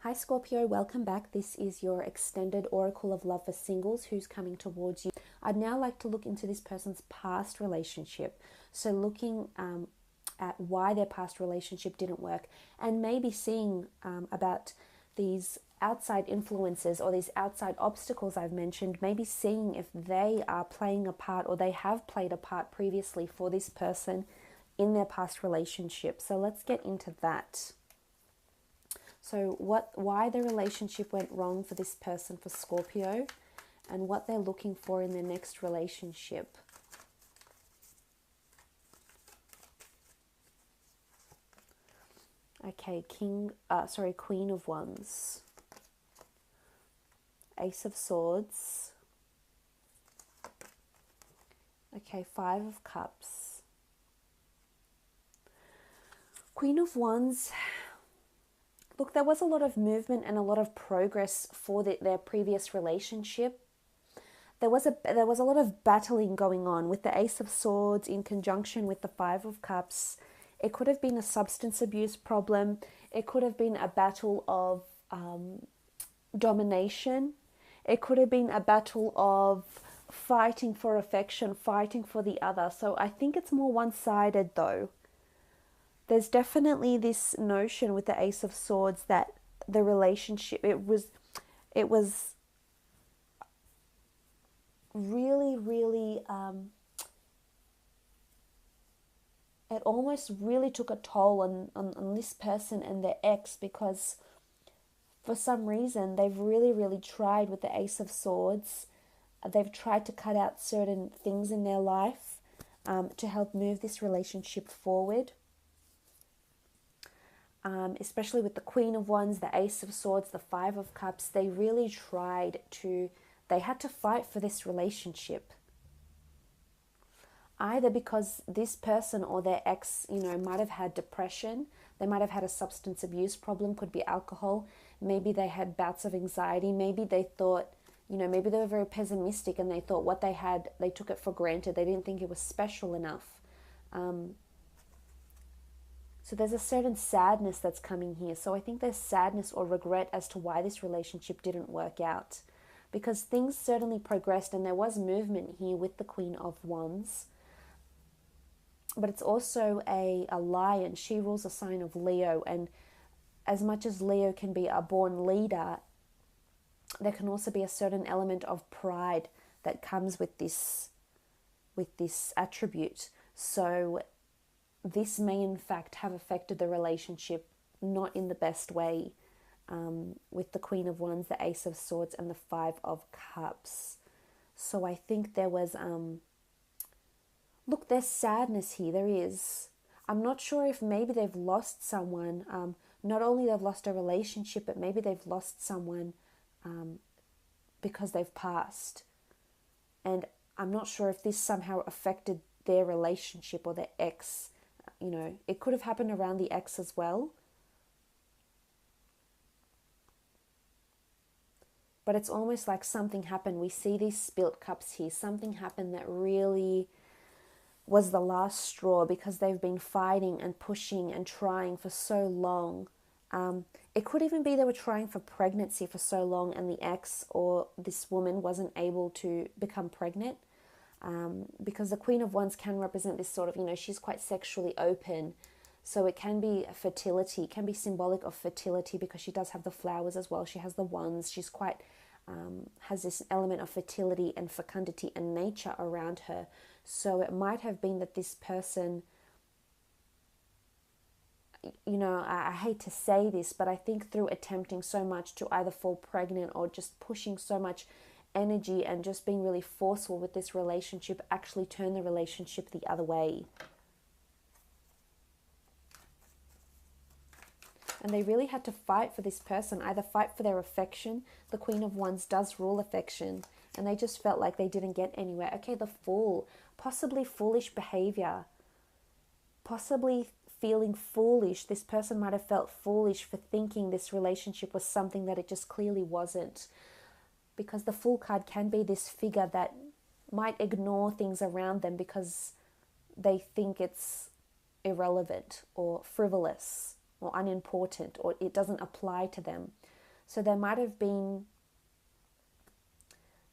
Hi Scorpio, welcome back. This is your extended oracle of love for singles who's coming towards you. I'd now like to look into this person's past relationship. So looking at why their past relationship didn't work and maybe seeing about these outside influences or these outside obstacles I've mentioned, maybe seeing if they are playing a part or they have played a part previously for this person in their past relationship. So let's get into that. So why the relationship went wrong for this person, for Scorpio, and what they're looking for in their next relationship. Okay, Queen of Wands, Ace of Swords, okay, Five of Cups, Queen of Wands. Look, there was a lot of movement and a lot of progress for their previous relationship. There was a lot of battling going on with the Ace of Swords in conjunction with the Five of Cups. It could have been a substance abuse problem. It could have been a battle of domination. It could have been a battle of fighting for affection, fighting for the other. So I think it's more one-sided though. There's definitely this notion with the Ace of Swords that the relationship, it was really, it almost really took a toll on this person and their ex, because for some reason they've really tried with the Ace of Swords. They've tried to cut out certain things in their life to help move this relationship forward. Especially with the Queen of Wands, the Ace of Swords, the Five of Cups, they had to fight for this relationship. Either because this person or their ex, might have had depression, they might have had a substance abuse problem, could be alcohol, maybe they had bouts of anxiety, maybe they thought, maybe they were very pessimistic and they thought what they had, they took it for granted, they didn't think it was special enough. So there's a certain sadness that's coming here. So I think there's sadness or regret as to why this relationship didn't work out. Because things certainly progressed and there was movement here with the Queen of Wands. But it's also a lion. She rules a sign of Leo. And as much as Leo can be a born leader, there can also be a certain element of pride that comes with this attribute. So this may in fact have affected the relationship not in the best way, with the Queen of Wands, the Ace of Swords, and the Five of Cups. So I think there was, look, there's sadness here, there is. I'm not sure if maybe they've lost someone, not only they've lost a relationship, but maybe they've lost someone because they've passed. And I'm not sure if this somehow affected their relationship or their ex. It could have happened around the ex as well. But it's almost like something happened. We see these spilt cups here. Something happened that really was the last straw, because they've been fighting and pushing and trying for so long. It could even be they were trying for pregnancy for so long and the ex or this woman wasn't able to become pregnant. Because the Queen of Wands can represent this sort of, she's quite sexually open. So it can be fertility, it can be symbolic of fertility, because she does have the flowers as well. She has the wands. She's quite, has this element of fertility and fecundity and nature around her. So it might have been that this person, I hate to say this, but I think through attempting so much to either fall pregnant or just pushing so much energy and just being really forceful with this relationship, actually turn the relationship the other way. And they really had to fight for this person, either fight for their affection. The Queen of Wands does rule affection, and they just felt like they didn't get anywhere. Okay, the Fool, possibly foolish behavior, possibly feeling foolish. This person might have felt foolish for thinking this relationship was something that it just clearly wasn't. Because the Fool card can be this figure that might ignore things around them because they think it's irrelevant or frivolous or unimportant, or it doesn't apply to them. So there might have been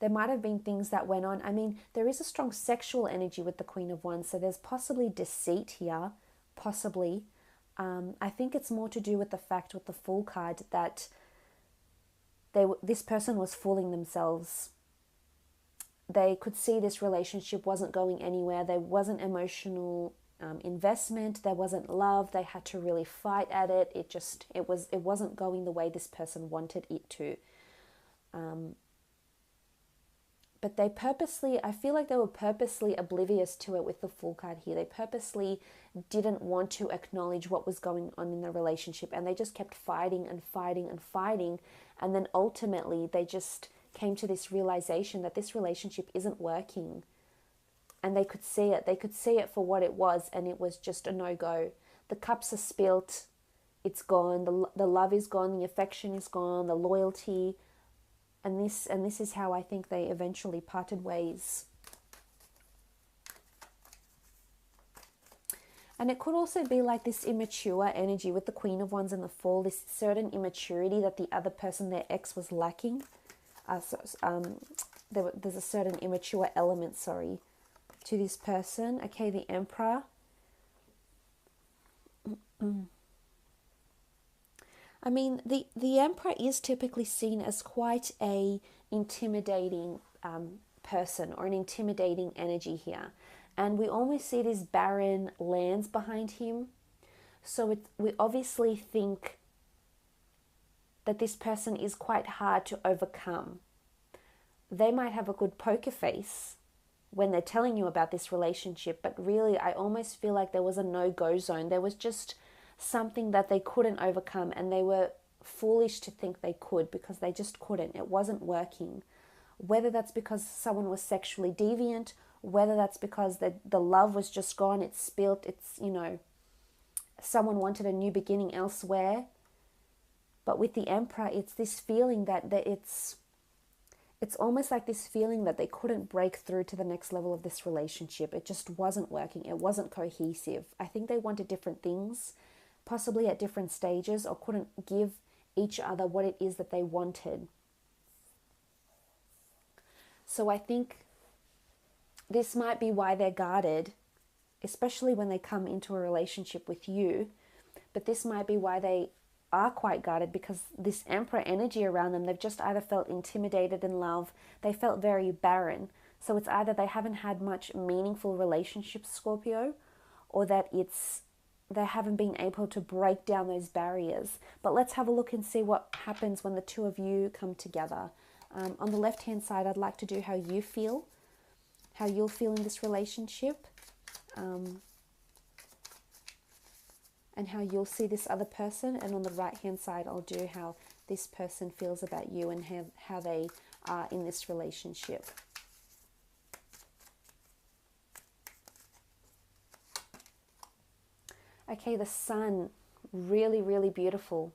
things that went on. I mean, there is a strong sexual energy with the Queen of Wands, so there's possibly deceit here, possibly. I think it's more to do with the fact with the Fool card that this person was fooling themselves. They could see this relationship wasn't going anywhere. There wasn't emotional investment. There wasn't love. They had to really fight at it. It wasn't going the way this person wanted it to. But I feel like they were purposely oblivious to it with the Fool card here. They purposely didn't want to acknowledge what was going on in the relationship, and they just kept fighting and fighting and fighting. And then ultimately they just came to this realization that this relationship isn't working. And they could see it. They could see it for what it was, and it was just a no-go. The cups are spilt. It's gone. The love is gone. The affection is gone. The loyalty. And this is how I think they eventually parted ways. And it could also be like this immature energy with the Queen of Wands and the Fool, this certain immaturity that the other person, their ex, was lacking. There's a certain immature element, to this person. Okay, the Emperor. I mean, the Emperor is typically seen as quite a intimidating person, or an intimidating energy here. And we almost see these barren lands behind him. So we obviously think that this person is quite hard to overcome. They might have a good poker face when they're telling you about this relationship, but really I almost feel like there was a no-go zone. There was just something that they couldn't overcome, and they were foolish to think they could, because they just couldn't. It wasn't working. Whether that's because someone was sexually deviant, whether that's because the love was just gone, it's spilt, someone wanted a new beginning elsewhere. But with the Emperor, it's this feeling that it's almost like this feeling that they couldn't break through to the next level of this relationship. It just wasn't working. It wasn't cohesive. I think they wanted different things, possibly at different stages, or couldn't give each other what it is that they wanted. So I think this might be why they're guarded, especially when they come into a relationship with you. But this might be why they are quite guarded, because this Emperor energy around them, they've just either felt intimidated in love, they felt very barren. So it's either they haven't had much meaningful relationships, Scorpio, or that they haven't been able to break down those barriers. But let's have a look and see what happens when the two of you come together. On the left-hand side, I'd like to do how you feel, how you'll feel in this relationship, and how you'll see this other person. And on the right-hand side, I'll do how this person feels about you and how they are in this relationship. Okay, the Sun, really, really beautiful.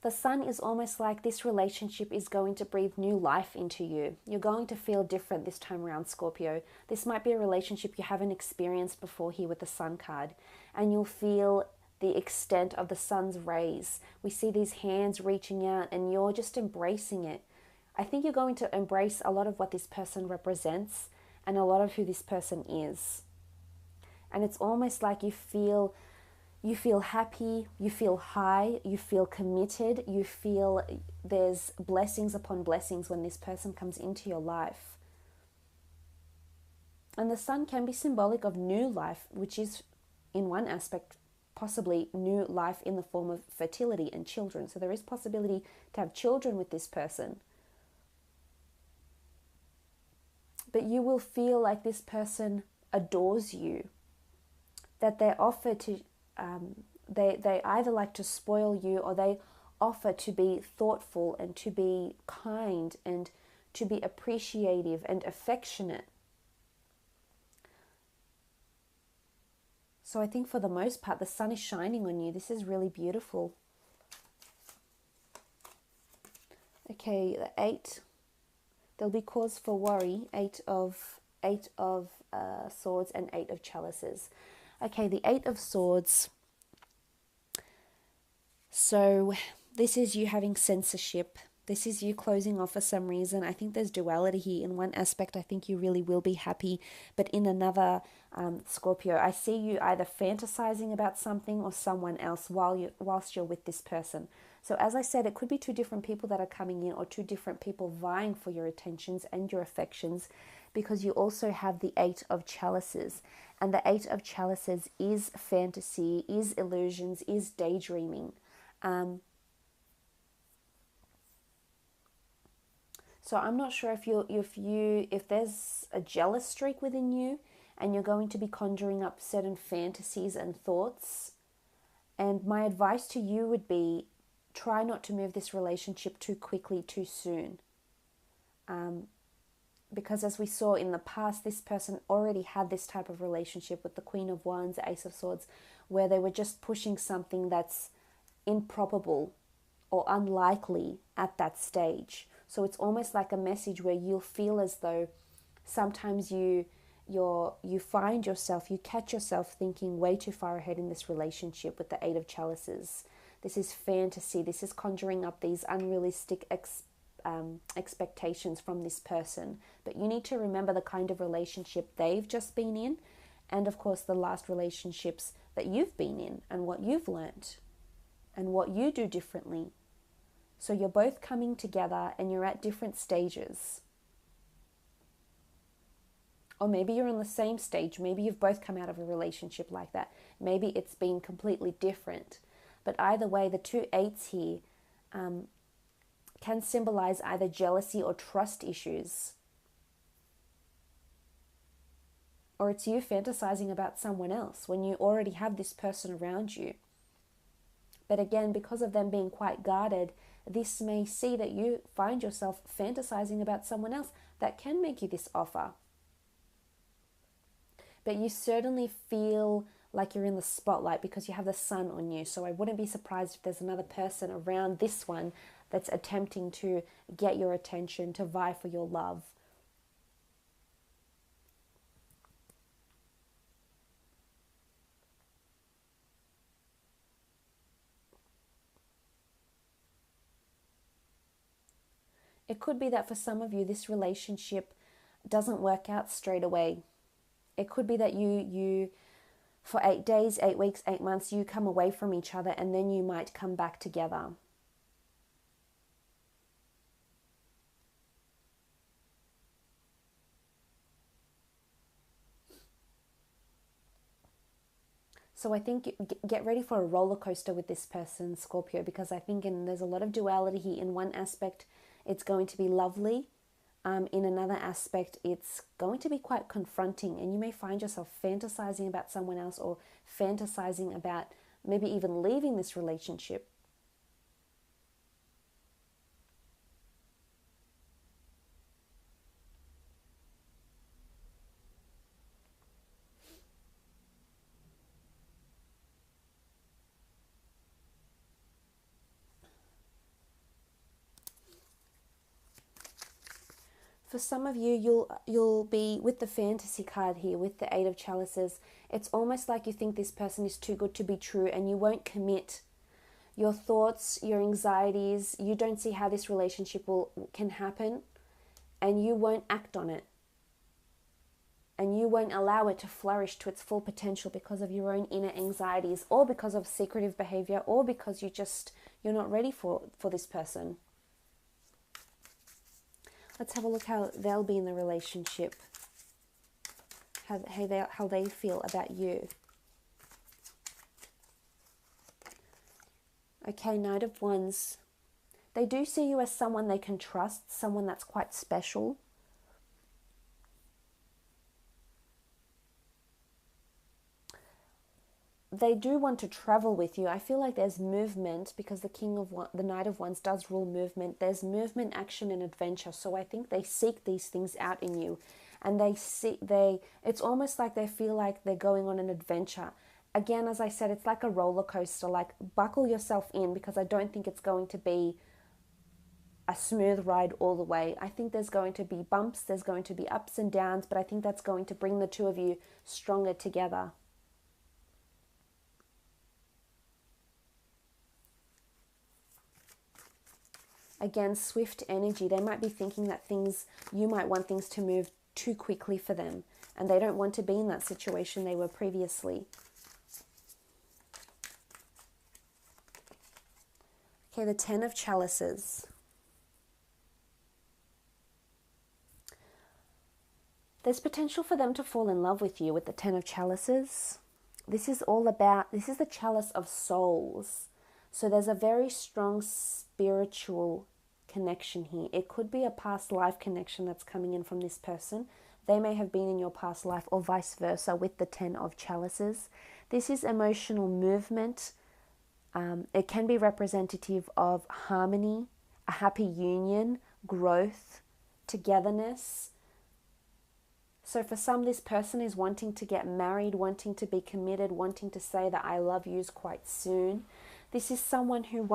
The Sun is almost like this relationship is going to breathe new life into you. You're going to feel different this time around, Scorpio. This might be a relationship you haven't experienced before here with the Sun card. And you'll feel the extent of the Sun's rays. We see these hands reaching out, and you're just embracing it. I think you're going to embrace a lot of what this person represents and a lot of who this person is. And it's almost like you feel happy, you feel high, you feel committed, you feel there's blessings upon blessings when this person comes into your life. And the Sun can be symbolic of new life, which is in one aspect possibly new life in the form of fertility and children. So there is possibility to have children with this person. But you will feel like this person adores you, that they offer to they either like to spoil you, or they offer to be thoughtful and to be kind and to be appreciative and affectionate. So I think for the most part, the Sun is shining on you. This is really beautiful. Okay, the 8. There'll be cause for worry. Eight of Swords and 8 of Chalices. Okay, the 8 of Swords. So This is you having censorship. This is you closing off for some reason. I think there's duality here. In one aspect, I think you really will be happy. But in another, Scorpio, I see you either fantasizing about something or someone else whilst you're with this person. So as I said, it could be two different people that are coming in, or two different people vying for your attentions and your affections, because you also have the Eight of Chalices. And the Eight of Chalices is fantasy, is illusions, is daydreaming. So I'm not sure if there's a jealous streak within you, and you're going to be conjuring up certain fantasies and thoughts. And my advice to you would be, try not to move this relationship too quickly, too soon. Because as we saw in the past, this person already had this type of relationship with the Queen of Wands, Ace of Swords, where they were just pushing something that's improbable or unlikely at that stage. So it's almost like a message where you'll feel as though sometimes you find yourself, you catch yourself thinking way too far ahead in this relationship with the Eight of Chalices. This is fantasy. This is conjuring up these unrealistic expectations from this person. But you need to remember the kind of relationship they've just been in, and of course the last relationships that you've been in, and what you've learnt and what you do differently. So you're both coming together and you're at different stages. Or maybe you're on the same stage. Maybe you've both come out of a relationship like that. Maybe it's been completely different. But either way, the two eights here can symbolize either jealousy or trust issues. Or it's you fantasizing about someone else when you already have this person around you. But again, because of them being quite guarded, this may see that you find yourself fantasizing about someone else that can make you this offer. But you certainly feel like you're in the spotlight because you have the sun on you. So I wouldn't be surprised if there's another person around this one that's attempting to get your attention, to vie for your love. It could be that for some of you, this relationship doesn't work out straight away. It could be that you for 8 days, 8 weeks, 8 months, you come away from each other and then you might come back together. So I think get ready for a roller coaster with this person, Scorpio, because I think there's a lot of duality here. In one aspect, it's going to be lovely. In another aspect, it's going to be quite confronting, and you may find yourself fantasizing about someone else, or fantasizing about maybe even leaving this relationship. For some of you, you'll be with the fantasy card here, with the Eight of Chalices. It's almost like you think this person is too good to be true, and you won't commit. Your thoughts, your anxieties, you don't see how this relationship can happen, and you won't act on it. And you won't allow it to flourish to its full potential because of your own inner anxieties, or because of secretive behavior, or because you're not ready for this person. Let's have a look how they'll be in the relationship, how they feel about you. Okay, Knight of Wands. They do see you as someone they can trust, someone that's quite special. They do want to travel with you. I feel like there's movement because the Knight of Wands does rule movement. There's movement, action, and adventure. So I think they seek these things out in you, and it's almost like they feel like they're going on an adventure. Again, as I said, it's like a roller coaster. Like, buckle yourself in, because I don't think it's going to be a smooth ride all the way. I think there's going to be bumps, there's going to be ups and downs, but I think that's going to bring the two of you stronger together. Again, swift energy. They might be thinking that you might want things to move too quickly for them, and they don't want to be in that situation they were previously. Okay, the 10 of Chalices. There's potential for them to fall in love with you with the 10 of Chalices. This is the chalice of souls. So there's a very strong spiritual connection here. It could be a past life connection that's coming in from this person. They may have been in your past life, or vice versa with the 10 of Chalices. This is emotional movement. It can be representative of harmony, a happy union, growth, togetherness. So for some, this person is wanting to get married, wanting to be committed, wanting to say that I love yous quite soon. This is someone who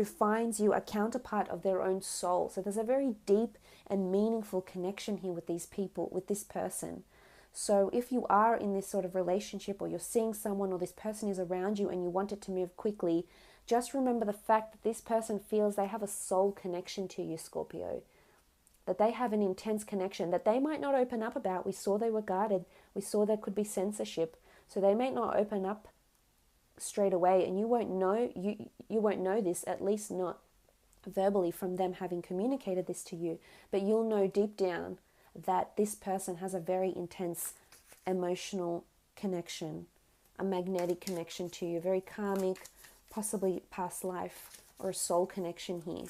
finds you a counterpart of their own soul. So there's a very deep and meaningful connection here with these people, with this person. So if you are in this sort of relationship, or you're seeing someone, or this person is around you and you want it to move quickly, just remember the fact that this person feels they have a soul connection to you, Scorpio. That they have an intense connection that they might not open up about. We saw they were guarded. We saw there could be censorship. So they may not open up straight away, and you won't know this, at least not verbally from them having communicated this to you. But you'll know deep down that this person has a very intense emotional connection, a magnetic connection to you, very karmic, possibly past life or a soul connection here.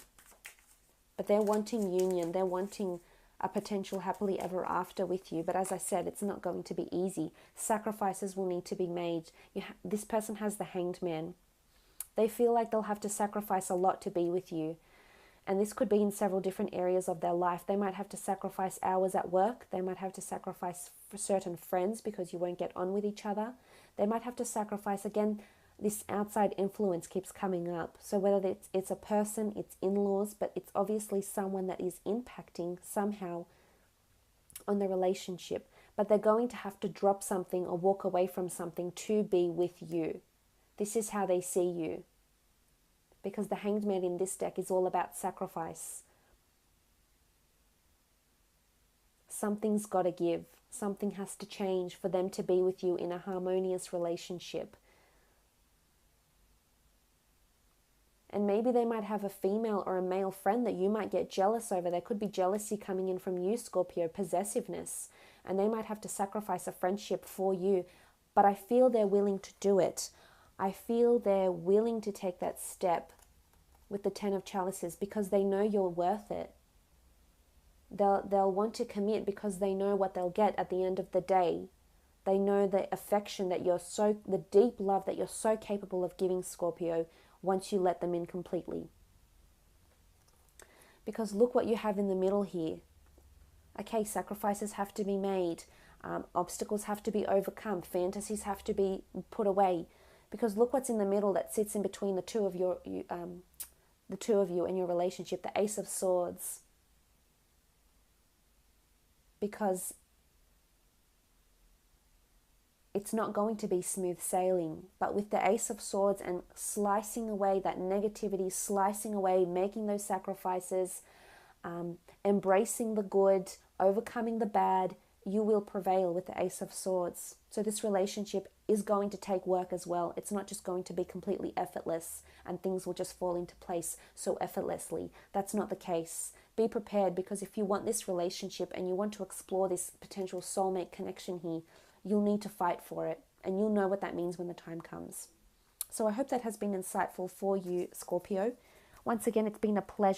But they're wanting union, they're wanting a potential happily ever after with you. But as I said, it's not going to be easy. Sacrifices will need to be made. This person has the Hanged Man. They feel like they'll have to sacrifice a lot to be with you. And this could be in several different areas of their life. They might have to sacrifice hours at work. They might have to sacrifice for certain friends because you won't get on with each other. They might have to sacrifice, again, this outside influence keeps coming up. So whether it's a person, it's in-laws, but it's obviously someone that is impacting somehow on the relationship. But they're going to have to drop something or walk away from something to be with you. This is how they see you. Because the Hanged Man in this deck is all about sacrifice. Something's got to give. Something has to change for them to be with you in a harmonious relationship. And maybe they might have a female or a male friend that you might get jealous over. There could be jealousy coming in from you, Scorpio, possessiveness. And they might have to sacrifice a friendship for you. But I feel they're willing to do it. I feel they're willing to take that step with the 10 of Chalices because they know you're worth it. They'll want to commit because they know what they'll get at the end of the day. They know the affection that the deep love that you're so capable of giving, Scorpio, once you let them in completely. Because look what you have in the middle here. Okay, sacrifices have to be made. Obstacles have to be overcome. Fantasies have to be put away. Because look what's in the middle that sits in between the two of you and your relationship, the Ace of Swords. Because it's not going to be smooth sailing. But with the Ace of Swords and slicing away that negativity, slicing away, making those sacrifices, embracing the good, overcoming the bad, you will prevail with the Ace of Swords. So this relationship is going to take work as well. It's not just going to be completely effortless and things will just fall into place so effortlessly. That's not the case. Be prepared, because if you want this relationship and you want to explore this potential soulmate connection here, you'll need to fight for it, and you'll know what that means when the time comes. So I hope that has been insightful for you, Scorpio. Once again, it's been a pleasure.